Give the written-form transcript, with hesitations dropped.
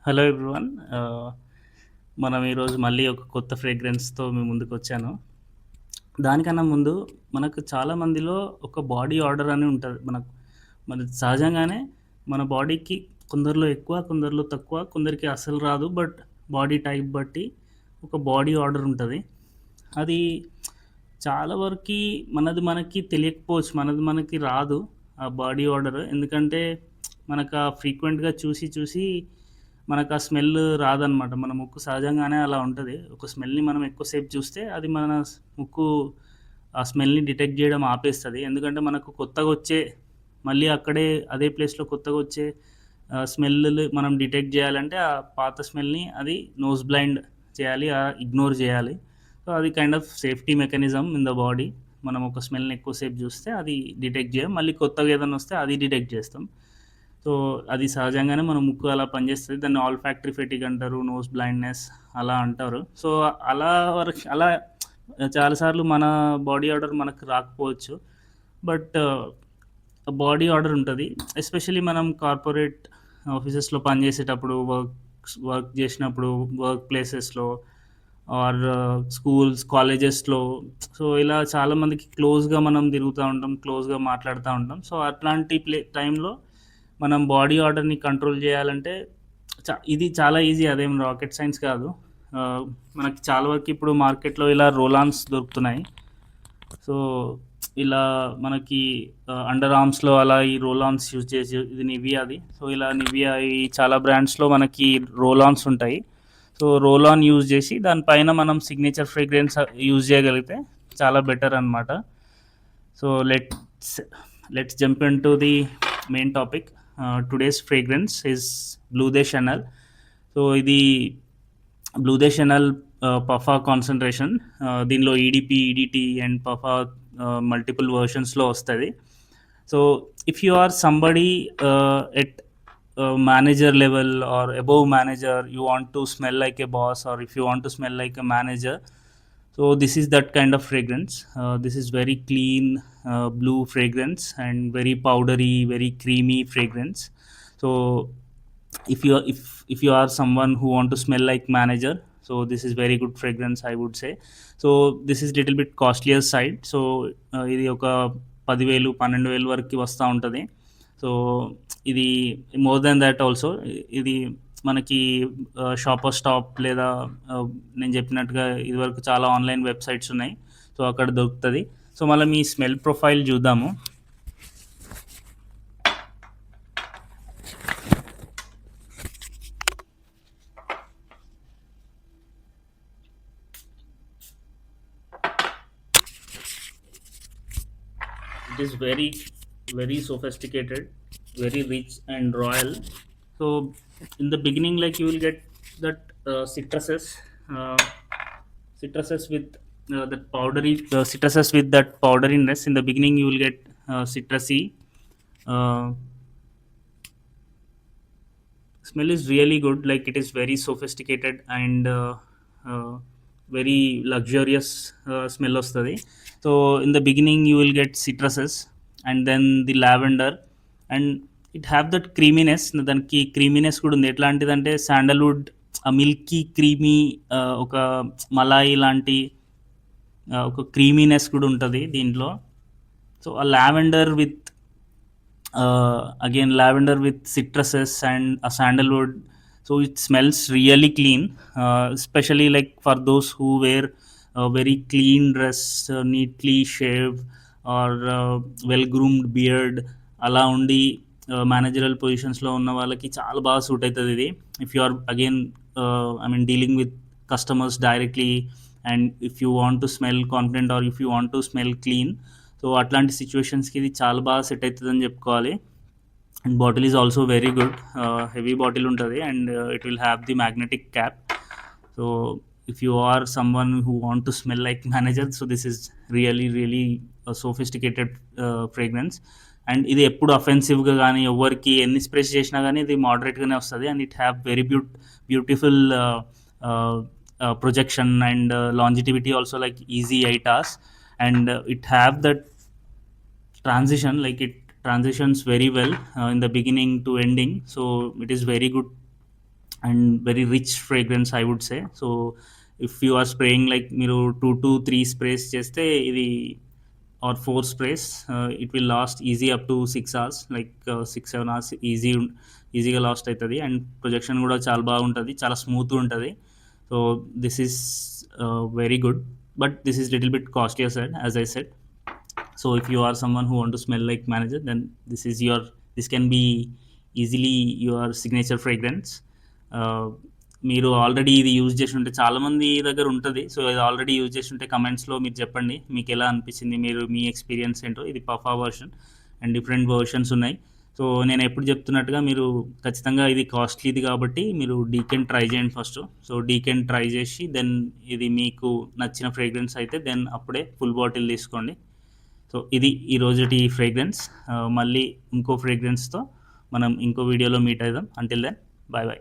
Hello everyone. మనం ఈరోజు మళ్ళీ ఒక కొత్త ఫ్రేగ్రెన్స్తో మీ ముందుకు వచ్చాను. దానికన్నా ముందు మనకు చాలా మందిలో ఒక బాడీ ఆర్డర్ అని ఉంటుంది. మన సహజంగానే మన బాడీకి కొందరిలో ఎక్కువ, కొందరిలో తక్కువ, కొందరికి అసలు రాదు. బట్ బాడీ టైప్ బట్టి ఒక బాడీ ఆర్డర్ ఉంటుంది. అది చాలా వరకు మనకి తెలియకపోవచ్చు, మనది మనకి రాదు ఆ బాడీ ఆర్డర్. ఎందుకంటే మనకు ఆ ఫ్రీక్వెంట్గా చూసి చూసి మనకు ఆ స్మెల్ రాదనమాట. మన ముక్కు సహజంగానే అలా ఉంటుంది. ఒక స్మెల్ని మనం ఎక్కువసేపు చూస్తే అది మన ముక్కు ఆ స్మెల్ని డిటెక్ట్ చేయడం ఆపేస్తుంది. ఎందుకంటే మనకు కొత్తగా వచ్చే, మళ్ళీ అక్కడే అదే ప్లేస్లో కొత్తగా వచ్చే స్మెల్ మనం డిటెక్ట్ చేయాలంటే ఆ పాత స్మెల్ని అది నోస్ బ్లైండ్ చేయాలి, ఇగ్నోర్ చేయాలి. సో అది kind of safety mechanism in the body. మనం ఒక స్మెల్ని ఎక్కువసేపు చూస్తే అది డిటెక్ట్ చేయం, మళ్ళీ కొత్తగా ఏదైనా వస్తే అది డిటెక్ట్ చేస్తాం. సో అది సహజంగానే మన ముక్కు అలా పనిచేస్తుంది. దాన్ని ఆల్ ఫ్యాక్టరీ ఫెటిక్ అంటారు, నోస్ బ్లైండ్నెస్ అలా అంటారు. సో అలా చాలాసార్లు మన బాడీ ఆర్డర్ మనకు రాకపోవచ్చు. బట్ బాడీ ఆర్డర్ ఉంటుంది. ఎస్పెషలీ మనం కార్పొరేట్ ఆఫీసెస్లో పనిచేసేటప్పుడు, వర్క్ చేసినప్పుడు, వర్క్ ప్లేసెస్లో ఆర్ స్కూల్స్, కాలేజెస్లో. సో ఇలా చాలామందికి క్లోజ్గా మనం తిరుగుతూ ఉంటాం, క్లోజ్గా మాట్లాడుతూ ఉంటాం. సో అట్లాంటి టైంలో మనం బాడీ ఆర్డర్ని కంట్రోల్ చేయాలంటే ఇది చాలా ఈజీ, అదేం రాకెట్ సైన్స్ కాదు. ఆ, మనకి చాలా వరకు ఇప్పుడు మార్కెట్లో ఇలా రోలాన్స్ దొరుకుతున్నాయి. సో ఇలా మనకి అండర్ ఆర్మ్స్లో అలా ఈ రోలాన్స్ యూజ్ చేసి, ఇది నివియాది. సో ఇలా నివియా ఈ చాలా బ్రాండ్స్లో మనకి రోలాన్స్ ఉంటాయి. సో రోలాన్ యూజ్ చేసి దానిపైన మనం సిగ్నేచర్ ఫ్రేగ్రెన్స్ యూజ్ చేయగలిగితే చాలా బెటర్ అనమాట. So let's jump in to the main topic. Today's fragrance is Bleu de Chanel. So ఇది బ్లూ దే షనల్ పఫా కాన్సన్ట్రేషన్. దీనిలో ఈడిపి, ఈడిటి అండ్ పఫా మల్టిపుల్ వర్షన్స్లో వస్తుంది. So if you are somebody at manager level or above manager, you want to smell like a boss, or if you want to smell like a manager, so this is that kind of fragrance. This is very clean blue fragrance and very powdery, very creamy fragrance. So if you are someone who want to smell like manager, so this is very good fragrance, I would say. So this is little bit costlier side. So ఇది ఒక 10,000-12,000 వరకు వస్తూ ఉంటుంది. So ఇది more than that also. ఇది మనకి shopper stop లేదా నేను చెప్పినట్టుగా ఇదివరకు చాలా ఆన్లైన్ వెబ్సైట్స్ ఉన్నాయి, సో అక్కడ దొరుకుతుంది. సో మళ్ళీ మీ స్మెల్ ప్రొఫైల్ చూద్దాము. It is very, very sophisticated, very rich and royal. So in the beginning, like you will get that uh, citruses with that powdery citruses with that powderiness. In the beginning, you will get citrusy. Uh, Smell is really good. Like it is very sophisticated and uh, very luxurious smell వస్తుంది. So in the beginning you will get citruses and then the lavender, and it have that creaminess. దానికి creaminess కూడా ఉంది. ఎట్లాంటిదంటే sandalwood ఆ Milky creamy, ఒక మలాయి లాంటి ఒక creaminess కూడా ఉంటుంది దీంట్లో. సో ఆ lavender with again lavender with citruses and a sandalwood, so it smells really clean. Especially like for those who wear a very clean dress, neatly shaved or well groomed beard, అలా ఉండి managerial పొజిషన్స్లో ఉన్న వాళ్ళకి చాలా బాగా suit అవుతుంది ఇది. If you are again I mean dealing with customers directly, and if you want to smell confident or if you want to smell clean, so అట్లాంటి సిచ్యువేషన్స్కి ఇది చాలా బాగా సెట్ అవుతుందని చెప్పుకోవాలి. And bottle is also very good. Heavy bottle ఉంటుంది and it will have the magnetic cap. So if you are someone who want to smell like manager, so this is really sophisticated fragrance. And ఇది ఎప్పుడు అఫెన్సివ్గా కానీ ఎవరికి ఎన్ని స్ప్రెస్ చేసినా కానీ ఇది మోడరేట్గానే వస్తుంది. And it have very beautiful projection and longevity also, like easy 8 hours. And it have that transition, like it transitions very well in the beginning to ending. So it is very good and very rich fragrance I would say. So if you are spraying like మీరు 2 to 3 sprays చేస్తే ఇది or 4 sprays, it will last easy up to 6 hours, like 6-7 hours ఈజీగా last అవుతుంది. And projection కూడా చాలా బాగుంటుంది, చాలా స్మూత్గా ఉంటుంది. So this is very good, but this is little bit costlier side as I said. So if you are someone who want to smell like manager, then this can be easily your signature fragrance. మీరు already ఇది use చేసి ఉంటే, చాలామంది దగ్గర ఉంటుంది. So ఇది already use చేసి ఉంటే కమెంట్స్లో మీరు చెప్పండి మీకు ఎలా అనిపించింది, మీరు మీ ఎక్స్పీరియన్స్ ఏంటో. ఇది పఫా వర్షన్ అండ్ డిఫరెంట్ వర్షన్స్ ఉన్నాయి. సో నేను ఎప్పుడు చెప్తున్నట్టుగా మీరు ఖచ్చితంగా ఇది కాస్ట్లీది కాబట్టి మీరు డీకెన్ ట్రై చేయండి ఫస్ట్. సో డీకెన్ ట్రై చేసి దెన్ ఇది మీకు నచ్చిన ఫ్రేగ్రెన్స్ అయితే దెన్ అప్పుడే ఫుల్ బాటిల్ తీసుకోండి. సో ఇది ఈ రోజుటి ఫ్రేగ్రెన్స్. మళ్ళీ ఇంకో ఫ్రేగ్రెన్స్తో మనం ఇంకో వీడియోలో మీట్ అవుదాం. Until then, bye bye.